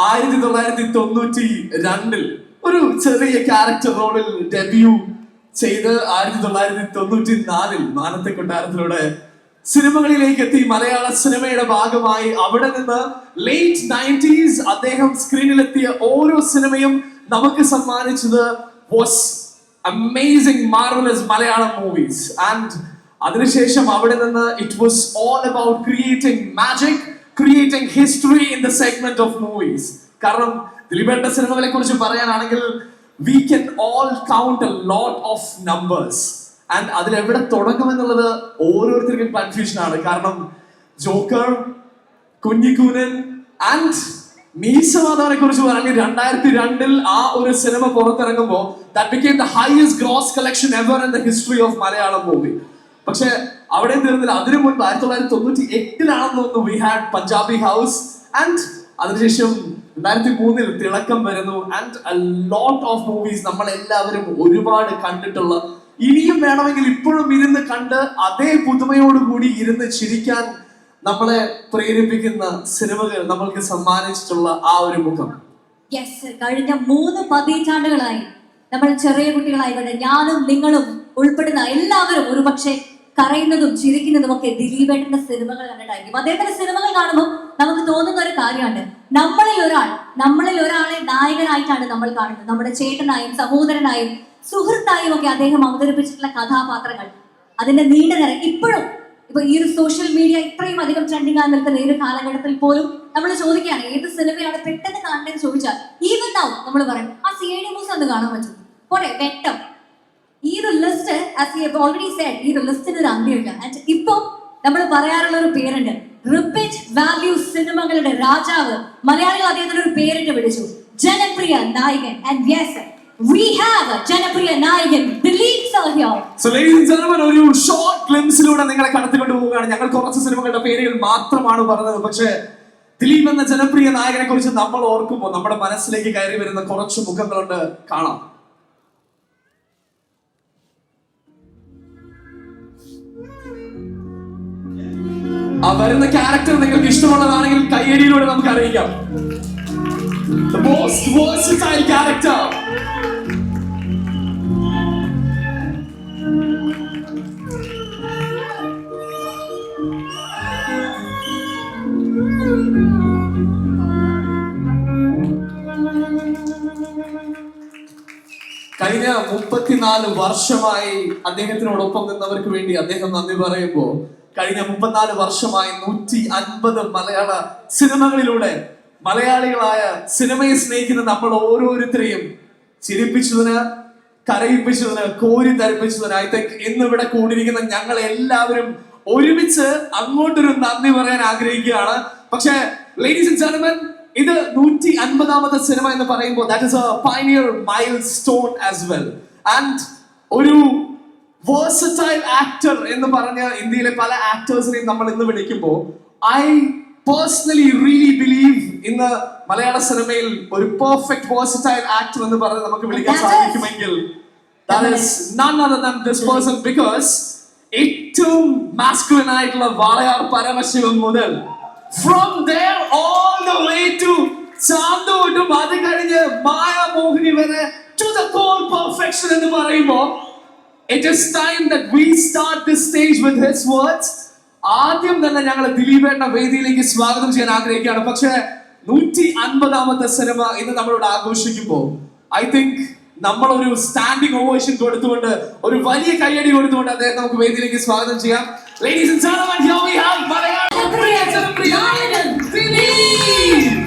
1992 ഒരു ചെറിയ ക്യാരക്ടർ റോളിൽ ഡെബ്യൂ ചെയ്ത് 1994 മാനത്തെ കൊട്ടാരത്തിലൂടെ സിനിമകളിലേക്ക് എത്തി. മലയാള സിനിമയുടെ ഭാഗമായി അവിടെ നിന്ന് ലേറ്റ് 90s അദ്ദേഹം സ്ക്രീനിലെത്തിയ ഓരോ സിനിമയും നമുക്ക് സമ്മാനിച്ചത് was amazing, marvelous Malayalam movies. And അതിനുശേഷം അവിടെ നിന്ന് it was all about creating magic, creating history in the segment of movies. കാരണം ദിലീപേട്ട സിനിമകളെ കുറിച്ച് പറയാനാണെങ്കിൽ we can all count a lot of numbers. And അതിൽ എവിടെ തുടങ്ങുമെന്നുള്ളത് ഓരോരുത്തർക്കും കൺഫ്യൂഷൻ ആണ്. കാരണം ജോക്കർ, കുഞ്ഞിക്കൂനൻ ആൻഡ് മീശമാധവനെ കുറിച്ച് പറഞ്ഞ് 2002 ആ ഒരു സിനിമ പുറത്തിറങ്ങുമ്പോൾ that became the highest gross collection ever in the history of Malayalam movie. പക്ഷെ അവിടെ തീർന്നില്ല. അതിനു മുൻപ് 1998 we had Punjabi house and അതിനുശേഷം 2003 തിളക്കം വരുന്നു. And a lot of movies നമ്മൾ എല്ലാവരും ഒരുപാട് കണ്ടിട്ടുള്ള, ഇനിയും വേണമെങ്കിൽ ഇപ്പോഴും ഇരുന്ന് കണ്ട് അതേ പുതുമയോടുകൂടി ഇരുന്ന് ചിരിക്കാൻ നമ്മളെ പ്രേരിപ്പിക്കുന്ന സിനിമകൾ നമ്മൾക്ക് സമ്മാനിച്ചിട്ടുള്ള ആ ഒരു മുഖം. കഴിഞ്ഞ 3 പതിറ്റാണ്ടുകളായി നമ്മൾ ചെറിയ കുട്ടികളായിക്കോട്ടെ, ഞാനും നിങ്ങളും ഉൾപ്പെടുന്ന എല്ലാവരും ഒരുപക്ഷെ കരയുന്നതും ചിരിക്കുന്നതും ഒക്കെ ദിലീപേട്ടന്റെ സിനിമകൾ കണ്ടിട്ടായിരിക്കും. അദ്ദേഹത്തിന്റെ സിനിമകൾ കാണുമ്പോൾ നമുക്ക് തോന്നുന്ന ഒരു കാര്യമുണ്ട്, നമ്മളിൽ ഒരാളെ നായകനായിട്ടാണ് നമ്മൾ കാണുന്നത്. നമ്മുടെ ചേട്ടനായും സഹോദരനായും സുഹൃത്തായും ഒക്കെ അദ്ദേഹം അവതരിപ്പിച്ചിട്ടുള്ള കഥാപാത്രങ്ങൾ, അതിന്റെ നീണ്ട നിര ഇപ്പോഴും ഇപ്പൊ ഈ ഒരു സോഷ്യൽ മീഡിയ ഇത്രയും അധികം ട്രെൻഡിംഗ് ആയി നിൽക്കുന്ന ഈ ഒരു കാലഘട്ടത്തിൽ പോലും നമ്മൾ ചോദിക്കുകയാണ് ഏത് സിനിമയാണ് പെട്ടെന്ന് കാണേണ്ടത് ചോദിച്ചാൽ ഈവൻ നൗ നമ്മൾ പറയും ആ CID മൂസ ഒന്ന് കാണാൻ പറ്റും. പോട്ടെ വെട്ടം. ഈ ഒരു ലിസ്റ്റ് ഓൾറെഡി സെഡ്, ഈ ഒരു ലിസ്റ്റിന് ഒരു അന്ത്യമില്ല. ആൻഡ് ഇപ്പൊ നമ്മൾ പറയാറുള്ള ഒരു പേരുണ്ട്, റിപ്പീറ്റ് വാല്യൂ സിനിമകളുടെ രാജാവ്. മലയാളികൾ അദ്ദേഹത്തിന് ഒരു പേരിട്ട് വിളിച്ചു, ജനപ്രിയ നായകൻ. And yes, we have a ജനപ്രിയ നായകൻ Dileep sir here. So ladies and gentlemen, ഒരു ഷോർട്ട് ഗ്ലിംസിലൂടെ നിങ്ങളെ കടത്തിക്കൊണ്ട് പോവുകയാണ്. ഞങ്ങൾ കുറച്ച് സിനിമകളുടെ പേരുകൾ മാത്രമാണ് പറഞ്ഞത്, പക്ഷേ ദിലീപ് എന്ന ജനപ്രിയ നായകനെ കുറിച്ച് നമ്മൾ ഓർക്കുമ്പോൾ നമ്മുടെ മനസ്സിലേക്ക് കയറി വരുന്ന കുറച്ച് മുഖങ്ങളുണ്ട്, കാണാം. ആ വരുന്ന ക്യാരക്ടർ നിങ്ങൾക്ക് ഇഷ്ടമുള്ളതാണെങ്കിൽ കയ്യടിയിലൂടെ നമുക്ക് അറിയിക്കാം. The most versatile character. കഴിഞ്ഞ 34 വർഷമായി അദ്ദേഹത്തിനോടൊപ്പം നിന്നവർക്ക് വേണ്ടി അദ്ദേഹം നന്ദി പറയുമ്പോൾ കഴിഞ്ഞ 34 വർഷമായി 150 മലയാള സിനിമകളിലൂടെ മലയാളികളായ സിനിമയെ സ്നേഹിക്കുന്ന നമ്മൾ ഓരോരുത്തരെയും ചിരിപ്പിച്ചതിന്, കരയിപ്പിച്ചതിന്, കോരി തരിപ്പിച്ചതിന് ഐ തിങ്ക് ഇന്ന് ഇവിടെ കൂടിയിരിക്കുന്ന ഞങ്ങൾ എല്ലാവരും ഒരുമിച്ച് അങ്ങോട്ടൊരു നന്ദി പറയാൻ ആഗ്രഹിക്കുകയാണ്. പക്ഷേ ലേഡീസ് ആൻഡ് ജെന്റിൽമെൻ, ഇത് 150ാമത്തെ സിനിമ എന്ന് പറയുമ്പോൾ that is A pioneer mile stone as well. And ഒരു വേഴ്സറ്റൈൽ ആക്ടർ എന്ന് പറഞ്ഞ ഇന്ത്യയിലെ പല ആക്ടേഴ്സിനെയും നമ്മൾ ഇന്ന് വിളിക്കുമ്പോൾ ഐ പേഴ്സണലി റിയലി ബിലീവ് ഇന്ന് മലയാള സിനിമയിൽ ഒരു പെർഫെക്റ്റ് വേഴ്സറ്റൈൽ ആക്ടർ എന്ന് പറഞ്ഞ് നമുക്ക് വിളിക്കാൻ സാധിക്കുമെങ്കിൽ that is none other than this person, because ഏറ്റവും മാസ്കുലിൻ ആയിട്ടുള്ള വാളയാർ പരമശിവൻ മുതൽ from there all the way to ചാന്തോട്ടും അത് കഴിഞ്ഞ് മായാമോഹിനി വരെ to the core perfection എന്ന് പറയുമ്പോൾ it is time that we start this stage with his words. ആദ്യം തന്നെ ഞങ്ങൾ ദിലീപേട്ട വേദിയിലേക്ക് സ്വാഗതം ചെയ്യാൻ ആഗ്രഹിക്കുകയാണ്. പക്ഷേ 150ാമത്തെ സിനിമ ഇന്ന് നമ്മളോട് ആഘോഷിക്കുമ്പോൾ ഐ തിങ്ക് നമ്മളൊരു സ്റ്റാൻഡിംഗ് ഓവേഷൻ കൊടുത്തുകൊണ്ട്, ഒരു വലിയ കയ്യടി കൊടുത്തുകൊണ്ട് അദ്ദേഹം നമുക്ക് വേദിയിലേക്ക് സ്വാഗതം ചെയ്യാം. Ladies and gentlemen, here we have ജനപ്രിയ നായകൻ Dileep.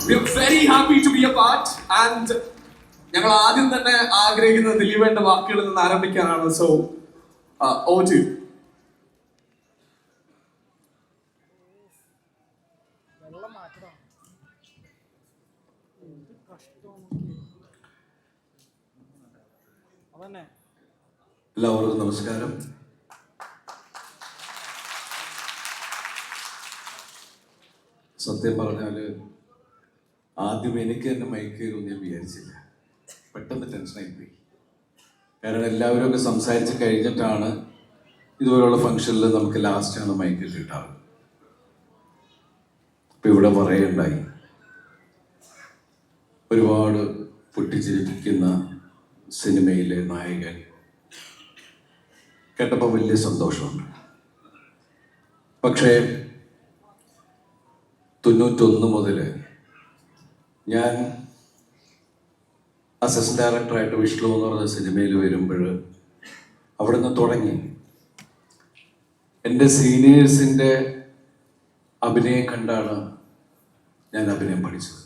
We are very happy to be a part, and ഞങ്ങൾ ആദ്യം തന്നെ ആഗ്രഹിക്കുന്നത് ദിലീപേട്ട വാക്കുകളിൽ നിന്ന് ആരംഭിക്കാനാണ്. So over to you. എല്ലാവർക്കും നമസ്കാരം. സത്യം പറഞ്ഞാല് ആദ്യം എനിക്ക് തന്നെ മൈക്ക് തരുമെന്ന് ഞാൻ വിചാരിച്ചില്ല. പെട്ടെന്ന് ടെൻഷനായി പോയി. കാരണം എല്ലാവരും ഒക്കെ സംസാരിച്ച് കഴിഞ്ഞിട്ടാണ് ഇതുപോലുള്ള ഫംഗ്ഷനിൽ നമുക്ക് ലാസ്റ്റാണ് മൈക്ക് കിട്ടാറ്. ഇപ്പം ഇവിടെ പറയുണ്ടായി ഒരുപാട് പൊട്ടിച്ചിരിപ്പിക്കുന്ന സിനിമയിലെ നായകൻ കേട്ടപ്പോൾ വലിയ സന്തോഷമുണ്ട്. പക്ഷേ 91 മുതൽ ഞാൻ അസിസ്റ്റന്റ് ഡയറക്ടറായിട്ട് വിഷ്ണു എന്ന് പറഞ്ഞ സിനിമയിൽ വരുമ്പോൾ അവിടെ നിന്ന് തുടങ്ങി എൻ്റെ സീനിയേഴ്സിൻ്റെ അഭിനയം കണ്ടാണ് ഞാൻ അഭിനയം പഠിച്ചത്.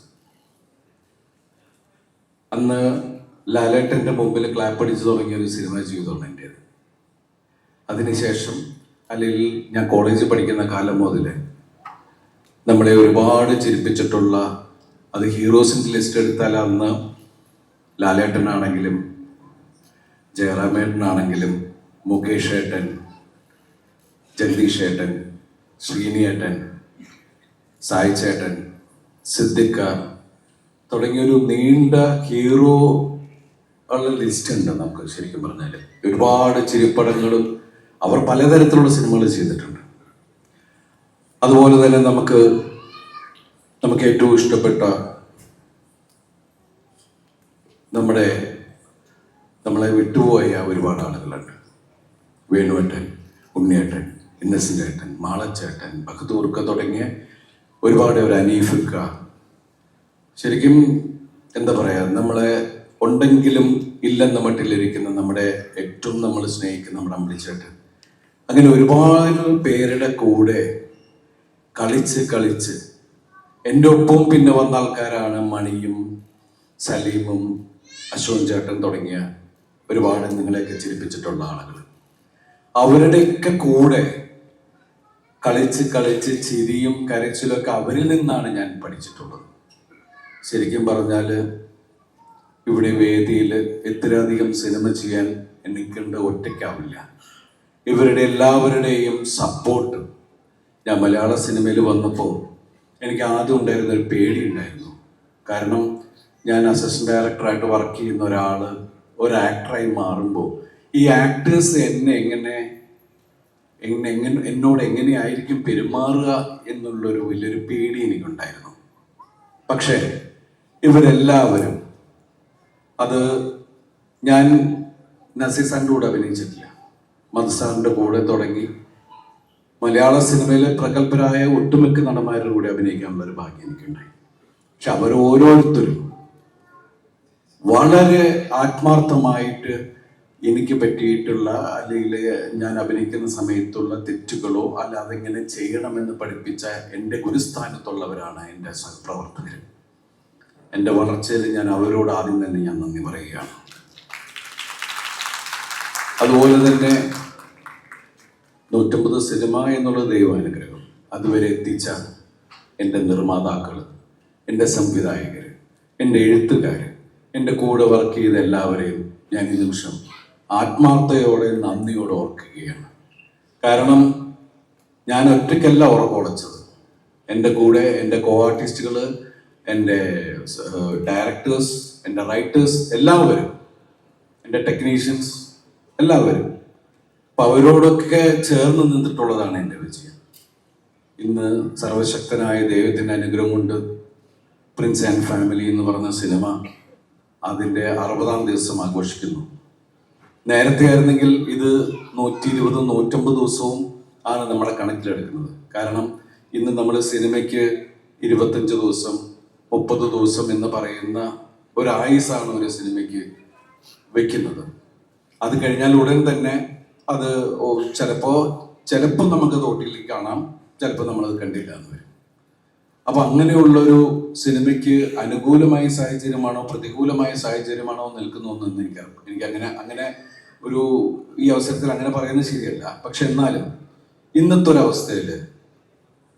അന്ന് ലാലേട്ടൻ്റെ മുമ്പിൽ ക്ലാപ്പ് അടിച്ച് തുടങ്ങിയ ഒരു സിനിമ ജീവിതമാണ് എൻ്റേത്. അതിനുശേഷം അല്ലെങ്കിൽ ഞാൻ കോളേജിൽ പഠിക്കുന്ന കാലം മുതൽ നമ്മളെ ഒരുപാട് ചിരിപ്പിച്ചിട്ടുള്ള, അത് ഹീറോസിൻ്റെ ലിസ്റ്റ് എടുത്താൽ അന്ന് ലാലേട്ടനാണെങ്കിലും ജയറാമേട്ടനാണെങ്കിലും മുകേഷ് ഏട്ടൻ, ജഗദീഷ് ഏട്ടൻ, ശ്രീനിയേട്ടൻ, സായി ചേട്ടൻ, സിദ്ദിഖ തുടങ്ങിയൊരു നീണ്ട ഹീറോ ഉള്ള ലിസ്റ്റ് ഉണ്ട് നമുക്ക്. ശരിക്കും പറഞ്ഞാൽ ഒരുപാട് ചിരിപ്പടങ്ങളും അവർ പലതരത്തിലുള്ള സിനിമകൾ ചെയ്തിട്ടുണ്ട്. അതുപോലെ തന്നെ നമുക്ക് ഏറ്റവും ഇഷ്ടപ്പെട്ട നമ്മളെ വിട്ടുപോയ ഒരുപാട് ആളുകളുണ്ട്. വേണുവേട്ടൻ, ഉണ്ണിയേട്ടൻ, ഇന്നസെന്റ് ഏട്ടൻ, മാളച്ചേട്ടൻ, ബഹദൂർക്ക തുടങ്ങിയ ഒരുപാട് ഒരു അനീഫിക്ക. ശരിക്കും എന്താ പറയുക, നമ്മളെ ഉണ്ടെങ്കിലും ഇല്ലെന്ന മട്ടിലിരിക്കുന്ന നമ്മുടെ ഏറ്റവും നമ്മൾ സ്നേഹിക്കുന്ന നമ്മുടെ അമ്പിളിച്ചേട്ടൻ, അങ്ങനെ ഒരുപാട് പേരുടെ കൂടെ കളിച്ച് എൻ്റെ ഒപ്പം പിന്നെ വന്ന ആൾക്കാരാണ് മണിയും സലീമും അശോകൻ ചേട്ടൻ തുടങ്ങിയ ഒരുപാട് നിങ്ങളെയൊക്കെ ചിരിപ്പിച്ചിട്ടുള്ള ആളുകൾ. അവരുടെയൊക്കെ കൂടെ കളിച്ച് ചിരിയും കരച്ചിലൊക്കെ അവരിൽ നിന്നാണ് ഞാൻ പഠിച്ചിട്ടുള്ളത്. ശരിക്കും പറഞ്ഞാൽ ഇവിടെ വേദിയിൽ ഇത്രയധികം സിനിമ ചെയ്യാൻ എനിക്കുണ്ട്, ഒറ്റയ്ക്കാവില്ല. ഇവരുടെ എല്ലാവരുടെയും സപ്പോർട്ട്. ഞാൻ മലയാള സിനിമയിൽ വന്നപ്പോൾ എനിക്ക് ആദ്യം ഉണ്ടായിരുന്ന ഒരു പേടി ഉണ്ടായിരുന്നു. കാരണം ഞാൻ അസിസ്റ്റന്റ് ഡയറക്ടറായിട്ട് വർക്ക് ചെയ്യുന്ന ഒരു ആക്ടറായി മാറുമ്പോൾ ഈ ആക്ടേഴ്സ് എന്നോട് എങ്ങനെയായിരിക്കും പെരുമാറുക എന്നുള്ളൊരു വലിയൊരു പേടി എനിക്കുണ്ടായിരുന്നു. പക്ഷേ ഇവരെല്ലാവരും, അത് ഞാൻ നസീർ സാറിൻ്റെ കൂടെ അഭിനയിച്ചിട്ടില്ല, മധുസാറിൻ്റെ കൂടെ തുടങ്ങി മലയാള സിനിമയിലെ പ്രഗത്ഭരായ ഒട്ടുമിക്ക നടന്മാരുടെ കൂടെ അഭിനയിക്കാനുള്ള ഒരു ഭാഗ്യം എനിക്കുണ്ടായി. പക്ഷെ അവരോരോരുത്തരും വളരെ ആത്മാർത്ഥമായിട്ട് എനിക്ക് പറ്റിയിട്ടുള്ള അല്ലെങ്കിൽ ഞാൻ അഭിനയിക്കുന്ന സമയത്തുള്ള തെറ്റുകളോ അല്ല അതെങ്ങനെ ചെയ്യണമെന്ന് പഠിപ്പിച്ച എൻ്റെ ഗുരുസ്ഥാനത്തുള്ളവരാണ് എൻ്റെ സഹപ്രവർത്തകർ. എൻ്റെ വളർച്ചയിൽ ഞാൻ അവരോട് ആദ്യം തന്നെ ഞാൻ നന്ദി പറയുകയാണ്. അതുപോലെ തന്നെ 150 സിനിമ എന്നുള്ള ദൈവാനുഗ്രഹം അതുവരെ എത്തിച്ച എൻ്റെ നിർമ്മാതാക്കൾ, എൻ്റെ സംവിധായകർ, എൻ്റെ എഴുത്തുകാർ, എൻ്റെ കൂടെ വർക്ക് ചെയ്ത എല്ലാവരെയും ഞാൻ ഈ നിമിഷം ആത്മാർത്ഥതയോടെ നന്ദിയോടെ ഓർക്കുകയാണ്. കാരണം ഞാൻ ഒറ്റയ്ക്കല്ല ഉറക്കൊളച്ചത്. എൻ്റെ കൂടെ എൻ്റെ കോ ആർട്ടിസ്റ്റുകൾ, എൻ്റെ ഡയറക്ടേഴ്സ്, എൻ്റെ റൈറ്റേഴ്സ് എല്ലാവരും, എൻ്റെ ടെക്നീഷ്യൻസ് എല്ലാവരും, അപ്പം അവരോടൊക്കെ ചേർന്ന് നിന്നിട്ടുള്ളതാണ് എൻ്റെ വിജയം. ഇന്ന് സർവശക്തനായ ദൈവത്തിൻ്റെ അനുഗ്രഹം കൊണ്ട് പ്രിൻസ് ആൻഡ് ഫാമിലി എന്ന് പറഞ്ഞ സിനിമ അതിൻ്റെ 60ാം ദിവസം ആഘോഷിക്കുന്നു. നേരത്തെ ആയിരുന്നെങ്കിൽ ഇത് 120, 150 ദിവസവും ആണ് നമ്മളെ കണക്കിലെടുക്കുന്നത്. കാരണം ഇന്ന് നമ്മൾ സിനിമയ്ക്ക് 25 ദിവസം, 30 ദിവസം എന്ന് പറയുന്ന ഒരു ആയുസാണ് ഒരു സിനിമയ്ക്ക് വെക്കുന്നത്. അത് കഴിഞ്ഞാൽ ഉടൻ തന്നെ അത് ചിലപ്പോൾ നമുക്ക് തോട്ടിൽ കാണാം, ചിലപ്പോൾ നമ്മളത് കണ്ടില്ല എന്ന് വരും. അപ്പൊ അങ്ങനെയുള്ളൊരു സിനിമയ്ക്ക് അനുകൂലമായ സാഹചര്യമാണോ പ്രതികൂലമായ സാഹചര്യമാണോ നിൽക്കുന്നതെന്ന് എനിക്ക് അങ്ങനെ ഒരു ഈ അവസരത്തിൽ അങ്ങനെ പറയുന്നത് ശരിയല്ല. പക്ഷെ എന്നാലും ഇന്നത്തെ ഒരവസ്ഥയിൽ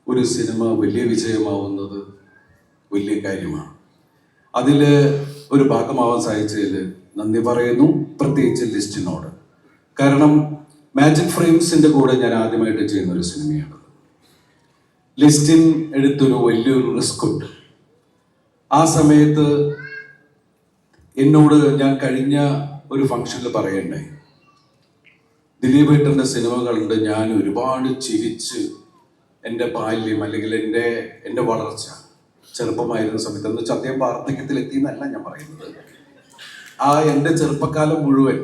ഒരു സിനിമ വലിയ വിജയമാവുന്നത് വലിയ കാര്യമാണ്. അതിൽ ഒരു ഭാഗമാവാൻ സാധിച്ചതിൽ നന്ദി പറയുന്നു, പ്രത്യേകിച്ച് ലിസ്റ്റിനോട്. കാരണം മാജിക് ഫ്രെയിംസിന്റെ കൂടെ ഞാൻ ആദ്യമായിട്ട് ചെയ്യുന്ന ഒരു സിനിമയാണ്. ലിസ്റ്റിൻ എടുത്തൊരു വലിയൊരു റിസ്ക് ഉണ്ട്. ആ സമയത്ത് എന്നോട് ഞാൻ കഴിഞ്ഞ ഒരു ഫംഗ്ഷനിൽ പറയണ്ടായി, ദിലീപ് ഏട്ടൻ്റെ സിനിമകളുണ്ട്, ഞാൻ ഒരുപാട് ചിരിച്ച് എൻ്റെ ബാല്യം അല്ലെങ്കിൽ എൻ്റെ വളർച്ച ചെറുപ്പമായിരുന്ന സമയത്ത്, എന്ന് വെച്ചാൽ അദ്ദേഹം വാർദ്ധക്യത്തിലെത്തി എന്നല്ല ഞാൻ പറയുന്നത്, ആ എൻ്റെ ചെറുപ്പക്കാലം മുഴുവൻ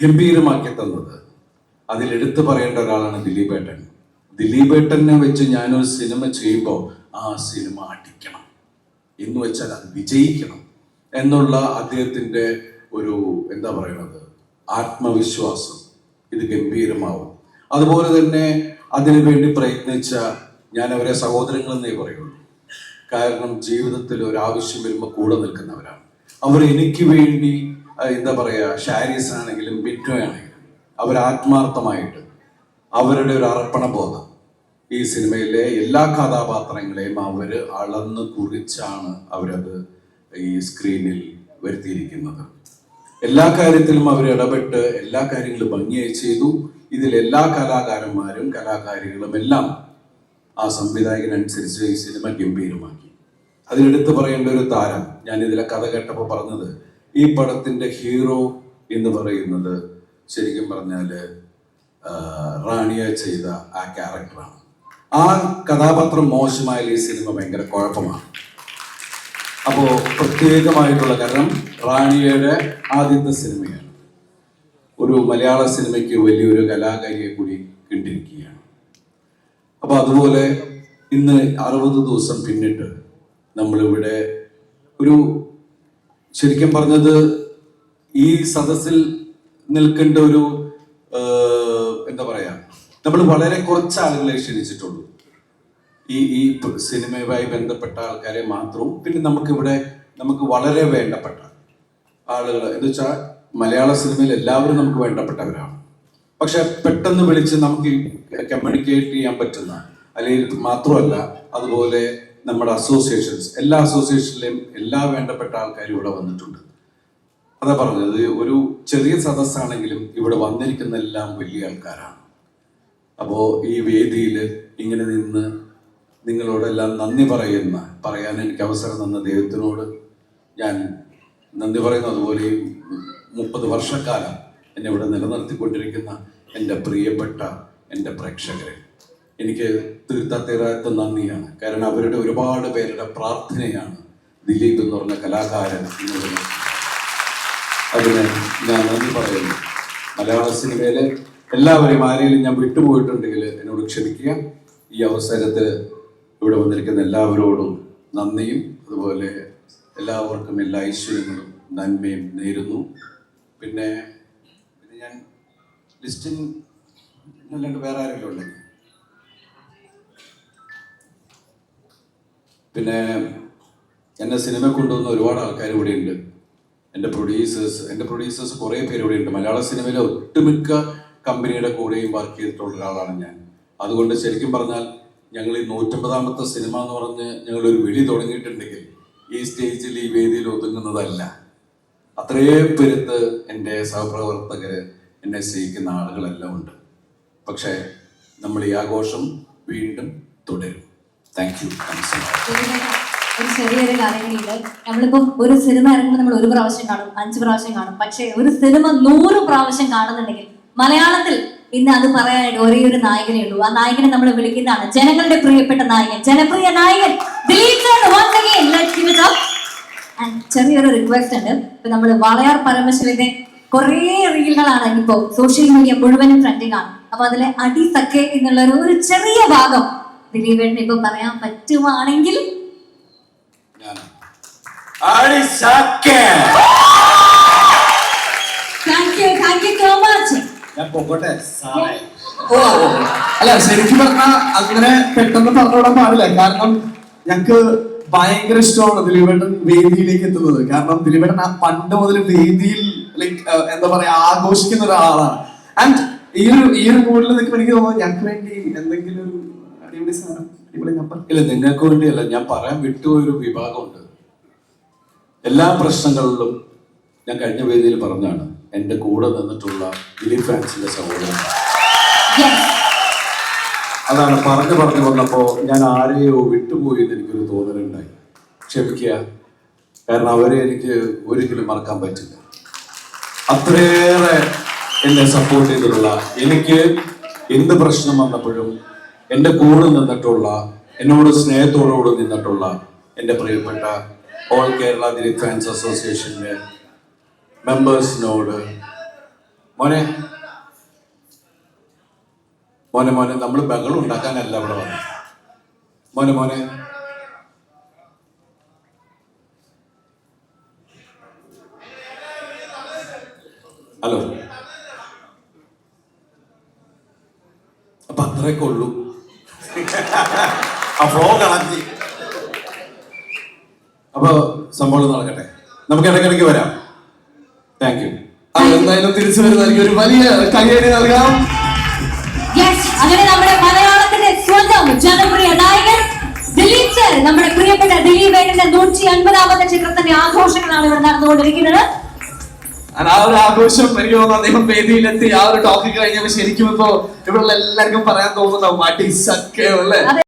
ഗംഭീരമാക്കി തന്നത് അതിലെടുത്തു പറയേണ്ട ഒരാളാണ് ദിലീപ് ഏട്ടൻ. ദിലീപ് ഏട്ടനെ വെച്ച് ഞാനൊരു സിനിമ ചെയ്യുമ്പോൾ ആ സിനിമ അടിക്കണം എന്ന് വെച്ചാൽ അത് വിജയിക്കണം എന്നുള്ള അദ്ദേഹത്തിൻ്റെ ഒരു എന്താ പറയുന്നത് ആത്മവിശ്വാസം, ഇത് ഗംഭീരമാവും. അതുപോലെ തന്നെ അതിനുവേണ്ടി പ്രയത്നിച്ച ഞാൻ അവരെ സഹോദരങ്ങളെന്നേ പറയുള്ളൂ. കാരണം ജീവിതത്തിൽ ഒരു ആവശ്യം വരുമ്പോൾ കൂടെ നിൽക്കുന്നവരാണ് അവർ. എനിക്ക് വേണ്ടി എന്താ പറയുക, ഷാരീസ് ആണെങ്കിലും ബിറ്റോ ആണെങ്കിലും അവർ ആത്മാർത്ഥമായിട്ട് അവരുടെ ഒരു അർപ്പണ ബോധം ഈ സിനിമയിലെ എല്ലാ കഥാപാത്രങ്ങളെയും അവർ അളന്ന് കുറിച്ചാണ് അവരത് ഈ സ്ക്രീനിൽ വരുത്തിയിരിക്കുന്നത്. എല്ലാ കാര്യത്തിലും അവർ ഇടപെട്ട് എല്ലാ കാര്യങ്ങളും ഭംഗിയായി ചെയ്തു. ഇതിൽ എല്ലാ കലാകാരന്മാരും കലാകാരികളും എല്ലാം ആ സംവിധായകനനുസരിച്ച് ഈ സിനിമ ഗംഭീരമാക്കി. അതിലെടുത്ത് പറയേണ്ട ഒരു താരം, ഞാൻ ഇതിലെ കഥ കേട്ടപ്പോൾ പറഞ്ഞത്, ഈ പടത്തിന്റെ ഹീറോ എന്ന് പറയുന്നത് ശരിക്കും പറഞ്ഞാൽ റാണിയ ചെയ്ത ആ ക്യാരക്ടറാണ്. ആ കഥാപാത്രം മോശമായാൽ ഈ സിനിമ ഭയങ്കര കുഴപ്പമാണ്. അപ്പോൾ പ്രത്യേകമായിട്ടുള്ള, കാരണം റാണിയയുടെ ആദ്യത്തെ സിനിമയാണ്, ഒരു മലയാള സിനിമയ്ക്ക് വലിയൊരു കലാകാരിയെ കൂടി കണ്ടിരിക്കുകയാണ്. അപ്പോൾ അതുപോലെ ഇന്ന് 60 ദിവസം പിന്നിട്ട് നമ്മളിവിടെ ഒരു ശരിക്കും പറഞ്ഞത് ഈ സദസ്സിൽ നിൽക്കേണ്ട ഒരു എന്താ പറയാ, നമ്മൾ വളരെ കുറച്ച് ആളുകളെ ക്ഷണിച്ചിട്ടുള്ളൂ. ഈ സിനിമയുമായി ബന്ധപ്പെട്ട ആൾക്കാരെ മാത്രവും, പിന്നെ നമുക്ക് വളരെ വേണ്ടപ്പെട്ട ആളുകൾ എന്ന് വെച്ചാൽ മലയാള സിനിമയിൽ എല്ലാവരും നമുക്ക് വേണ്ടപ്പെട്ടവരാണ്. പക്ഷെ പെട്ടെന്ന് വിളിച്ച് നമുക്ക് കമ്മ്യൂണിക്കേറ്റ് ചെയ്യാൻ പറ്റുന്ന, അല്ലെങ്കിൽ മാത്രമല്ല അതുപോലെ നമ്മുടെ അസോസിയേഷൻസ്, എല്ലാ അസോസിയേഷനിലെയും എല്ലാ വേണ്ടപ്പെട്ട ആൾക്കാരും ഇവിടെ വന്നിട്ടുണ്ട്. അതാ പറഞ്ഞത്, ഒരു ചെറിയ സദസ്സാണെങ്കിലും ഇവിടെ വന്നിരിക്കുന്ന എല്ലാം വലിയ ആൾക്കാരാണ്. അപ്പോൾ ഈ വേദിയിൽ ഇങ്ങനെ നിന്ന് നിങ്ങളോടെല്ലാം നന്ദി പറയാൻ എനിക്ക് അവസരം തന്ന ദൈവത്തിനോട് ഞാൻ നന്ദി പറയുന്നു. അതുപോലെ ഈ 30 വർഷക്കാലം എന്നെ ഇവിടെ നിലനിർത്തിക്കൊണ്ടിരിക്കുന്ന എൻ്റെ പ്രിയപ്പെട്ട എൻ്റെ പ്രേക്ഷകരെ എനിക്ക് തീർത്താത്ത നന്ദിയാണ്. കാരണം അവരുടെ ഒരുപാട് പേരുടെ പ്രാർത്ഥനയാണ് ദിലീപ് എന്ന് പറഞ്ഞ കലാകാരൻ എന്നുള്ളത്. അതിന് ഞാൻ നന്ദി പറയുന്നു. മലയാള സിനിമയിലെ എല്ലാവരെയും ആരെങ്കിലും ഞാൻ വിട്ടുപോയിട്ടുണ്ടെങ്കിൽ എന്നോട് ക്ഷമിക്കുക. ഈ അവസരത്തിൽ ഇവിടെ വന്നിരിക്കുന്ന എല്ലാവരോടും നന്ദിയും അതുപോലെ എല്ലാവർക്കും എല്ലാ ഐശ്വര്യങ്ങളും നന്മയും നേരുന്നു. പിന്നെ ഞാൻ ലിസ്റ്റിൽ അല്ലാണ്ട് വേറെ ആരെങ്കിലും ഉണ്ടെങ്കിൽ, പിന്നെ എന്നെ സിനിമ കൊണ്ടുവന്ന ഒരുപാട് ആൾക്കാർ ഇവിടെ ഉണ്ട്. എൻ്റെ പ്രൊഡ്യൂസേഴ്സ് കുറേ പേര് ഇവിടെ ഉണ്ട്. മലയാള സിനിമയിലെ ഒട്ടുമിക്ക കമ്പനിയുടെ കൂടെയും വർക്ക് ചെയ്തിട്ടുള്ള ഒരാളാണ് ഞാൻ. അതുകൊണ്ട് ശരിക്കും പറഞ്ഞാൽ ഞങ്ങൾ ഈ 150ാമത്തെ സിനിമ എന്ന് പറഞ്ഞ് ഞങ്ങളൊരു വിളി തുടങ്ങിയിട്ടുണ്ടെങ്കിൽ ഈ സ്റ്റേജിൽ ഈ വേദിയിൽ ഒതുങ്ങുന്നതല്ല. അത്രയും പെരുത്ത് എൻ്റെ സഹപ്രവർത്തകര്, എന്നെ സ്നേഹിക്കുന്ന ആളുകളെല്ലാം ഉണ്ട്. പക്ഷേ നമ്മൾ ഈ ആഘോഷം വീണ്ടും തുടരും. Thank you. ഒരു ചെറിയൊരു കാര്യങ്ങളുണ്ട്. നമ്മളിപ്പം ഒരു സിനിമ ഇറങ്ങുമ്പോൾ നമ്മൾ 1 പ്രാവശ്യം കാണും, 5 പ്രാവശ്യം കാണും. പക്ഷേ ഒരു സിനിമ 100 പ്രാവശ്യം കാണുന്നുണ്ടെങ്കിൽ മലയാളത്തിൽ ഇന്ന് അത് പറയാനായിട്ട് ഒരേ ഒരു നായകനേ ഉള്ളൂ. ആ നായകനെ നമ്മൾ വിളിക്കുന്നതാണ് ജനങ്ങളുടെ പ്രിയപ്പെട്ട നായകൻ, ജനപ്രിയ നായകൻ Dileep sir. Once again, let's give it up. And ചെറിയൊരു റിക്വസ്റ്റ് ഉണ്ട്. ഇപ്പൊ നമ്മൾ വളയാർ പരമശിവന്റെ കുറേ റീലുകളാണ് ഇപ്പോ സോഷ്യൽ മീഡിയ മുഴുവനും ട്രെൻഡിങ് ആണ്. അപ്പൊ അതിലെ അടി സക്കെ എന്നുള്ള ഒരു ചെറിയ ഭാഗം ദിലീപേട്ടന് ഇപ്പൊ പറയാൻ പറ്റുവാണെങ്കിൽ. Thank you so much. അല്ല, ശരിക്കും പറഞ്ഞാൽ അങ്ങനെ പെട്ടെന്ന് പറഞ്ഞുവിടാൻ പാടില്ല. കാരണം ഞങ്ങക്ക് ഭയങ്കര ഇഷ്ടമാണ് ദിലീപേട്ടൻ വേദിയിലേക്ക് എത്തുന്നത്. കാരണം ദിലീപേട്ടൻ ആ പണ്ട് മുതൽ വേദിയിൽ ലൈക്ക് എന്താ പറയാ ആഘോഷിക്കുന്ന ഒരാളാണ്. ആൻഡ് ഈ ഒരു മൂഡിൽ നിൽക്കുമ്പോൾ എനിക്ക് തോന്നുന്നു ഞങ്ങൾക്ക് വേണ്ടി എന്തെങ്കിലും ഒരു അടിപൊളി സാധനം, അടിപൊളി നമ്പർ. ഇല്ല, നിങ്ങൾക്ക് വേണ്ടിയല്ല, ഞാൻ പറയാൻ വിട്ടുപോയൊരു വിഭാഗമുണ്ട്. എല്ലാ പ്രശ്നങ്ങളിലും ഞാൻ കഴിഞ്ഞ വേദിയിൽ പറഞ്ഞാണ് എൻ്റെ കൂടെ നിന്നിട്ടുള്ള ദിലീപ് ഫാൻസിന്റെ സഹോദരൻ. അതാണ് പറഞ്ഞു വന്നപ്പോൾ ഞാൻ ആരെയോ വിട്ടുപോയി എന്ന് എനിക്കൊരു തോന്നലുണ്ടായി. ക്ഷമിക്കുക, കാരണം അവരെ എനിക്ക് ഒരിക്കലും മറക്കാൻ പറ്റില്ല. അത്രയേറെ എന്നെ സപ്പോർട്ട് ചെയ്തിട്ടുള്ള, എനിക്ക് എന്ത് പ്രശ്നം വന്നപ്പോഴും എൻ്റെ കൂടെ നിന്നിട്ടുള്ള, എന്നോട് സ്നേഹത്തോടുകൂടി നിന്നിട്ടുള്ള എൻ്റെ പ്രിയപ്പെട്ട ഓൾ കേരള ദിലീപ് ഫാൻസ് അസോസിയേഷൻ്റെ മെമ്പേഴ്സിനോട്, മോനെ മോനെ മോനെ നമ്മൾ ബഹളം ഉണ്ടാക്കാനല്ല ഇവിടെ വന്നത്. മോനെ മോനെ ഹലോ, അപ്പൊ അത്രയൊക്കെ ഉള്ളൂ. ആ ഫ്ലോ കളഞ്ഞ്. അപ്പൊ സംഭവം നടക്കട്ടെ, നമുക്ക് ഇടയ്ക്കിടയ്ക്ക് വരാം. Thank you. എന്തായാലും തിരിച്ചു വരുന്ന ഒരു വലിയ കയ്യടി നൽകാം. അങ്ങനെ നമ്മുടെ മലയാളത്തിന്റെ സ്വന്തം ജനപ്രിയ നായകൻ ദിലീപ് സർ, നമ്മുടെ പ്രിയപ്പെട്ട ദിലീപ് ഏട്ടന്റെ 150ാമത്തെ ചിത്രത്തിന്റെ ആഘോഷങ്ങളാണ് ഇവിടെ നടന്നുകൊണ്ടിരിക്കുന്നത്. ആ ഒരു ആഘോഷം എനിക്ക് തോന്നുന്നു അദ്ദേഹം വേദിയിലെത്തി ആ ഒരു ടോക്ക് കഴിഞ്ഞപ്പോൾ ശരിക്കും ഇപ്പോ ഇവിടെ എല്ലാവർക്കും പറയാൻ തോന്നുന്നുണ്ടാവും അടിസൊക്കെ അല്ലേ?